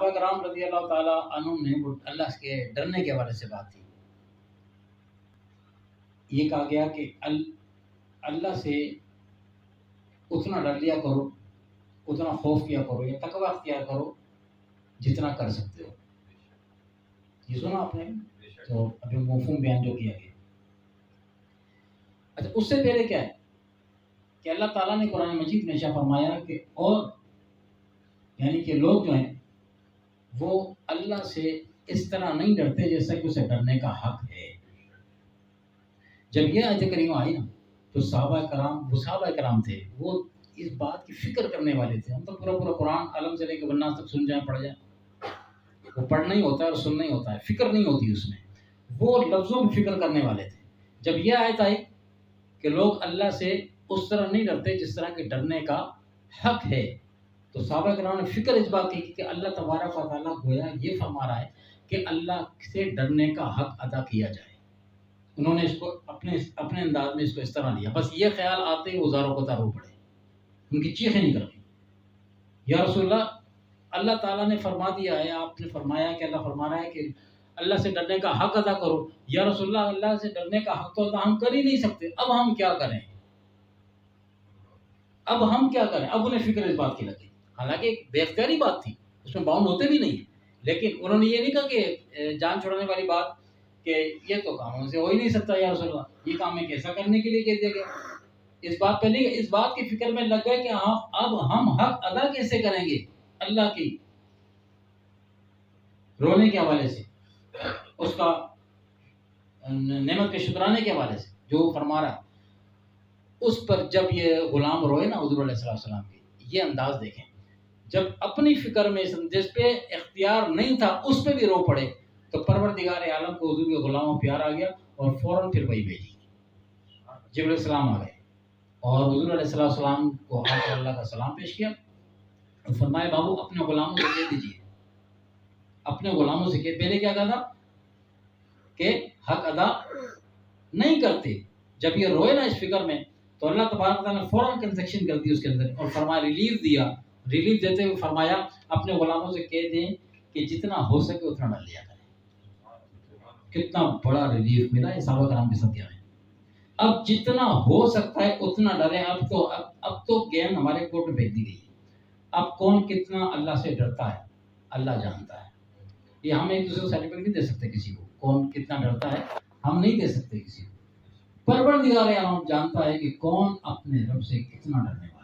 صحابہ کرام رضی اللہ تعالیٰ عنہ نے اللہ کے ڈرنے کے حوالے سے بات کی. یہ کہا گیا کہ اللہ سے اتنا ڈر لیا کرو، اتنا خوف کیا کرو یا تقوی اختیار کرو جتنا کر سکتے ہو. یہ سنا آپ نے تو ابھی مفہوم بیان جو کیا گیا. اچھا، اس سے پہلے کیا ہے کہ اللہ تعالیٰ نے قرآن مجید میں ارشاد فرمایا کہ اور یعنی کہ لوگ جو ہیں وہ اللہ سے اس طرح نہیں ڈرتے جیسا کہ اسے ڈرنے کا حق ہے. جب یہ آیت کریمہ آئی نا تو صحابہ کرام تھے، وہ اس بات کی فکر کرنے والے تھے. ہم تو پورا قرآن علم سے لے کے بننا تک سن جائیں، پڑھ جائیں، وہ پڑھنا ہی ہوتا ہے اور سننا ہی ہوتا ہے، فکر نہیں ہوتی اس میں. وہ لفظوں میں فکر کرنے والے تھے. جب یہ آیت آئی کہ لوگ اللہ سے اس طرح نہیں ڈرتے جس طرح کے ڈرنے کا حق ہے، تو صحابہ کرام نے فکر اس بات کی کہ اللہ تبارک و تعالیٰ گویا یہ فرما رہا ہے کہ اللہ سے ڈرنے کا حق ادا کیا جائے. انہوں نے اس کو اپنے انداز میں اس کو اس طرح لیا. بس یہ خیال آتے ہی وہ زاروں کو رو پڑے، ان کی چیخیں نکل گئی. یا رسول اللہ، اللہ تعالیٰ نے فرما دیا ہے، آپ نے فرمایا کہ اللہ فرما رہا ہے کہ اللہ سے ڈرنے کا حق ادا کرو. یا رسول اللہ، اللہ سے ڈرنے کا حق تو ادا ہم کر ہی نہیں سکتے، اب ہم کیا کریں؟ اب انہیں فکر اس بات کی لگی. حالانکہ ایک بے اختیاری بات تھی، اس میں باؤنڈ ہوتے بھی نہیں ہیں، لیکن انہوں نے یہ نہیں کہا کہ جان چھوڑانے والی بات کہ یہ تو کام ہم سے ہو ہی نہیں سکتا. یا رسول اللہ، یہ کام میں کیسا کرنے کے لیے کہہ دیا گیا. اس بات پہ نہیں، اس بات کی فکر میں لگ گئے کہ اب ہم حق ادا کیسے کریں گے اللہ کی رونے کے حوالے سے، اس کا نعمت کے شکرانے کے حوالے سے جو فرما رہا ہے. اس پر جب یہ غلام روئے نا حضور علیہ السلام کے، یہ انداز دیکھیں. جب اپنی فکر میں جس پہ اختیار نہیں تھا اس پہ بھی رو پڑے تو پروردگار عالم کو حضور کے غلاموں پیار آ گیا اور فوراً پھر وہی بھیجی. جبرائیل السلام آ گئے اور حضور علیہ السلام کو آ کر اللہ کا سلام پیش کیا اور فرمایا بابو اپنے غلاموں سے کہہ دیجیے، اپنے غلاموں سے کہ پہلے کیا کہا تھا کہ حق ادا نہیں کرتے. جب یہ روئے نا اس فکر میں تو اللہ تبارک تعالیٰ نے فوراً کنسیکشن کر دی اس کے اندر اور فرمایا ریلیف دیا. ریلیف دیتے ہوئے فرمایا اپنے غلاموں سے کہہ دیں کہ جتنا ہو سکے اتنا ڈر لیا کریں. کتنا بڑا ریلیف ملا ہے صحابہ کرام کے ساتھ. کیا ہے اب جتنا ہو سکتا ہے اتنا ڈریں. اب تو گیم ہمارے کورٹ میں بھیج دی گئی ہے. اب کون کتنا اللہ سے ڈرتا ہے اللہ جانتا ہے. یہ ہم ایک دوسرے کو سرٹیفکیٹ نہیں دے سکتے کسی کو، کون کتنا ڈرتا ہے ہم نہیں دے سکتے کسی کو. پروردگار عالم جانتا ہے کہ کون اپنے رب سے کتنا ڈرنے والا ہے.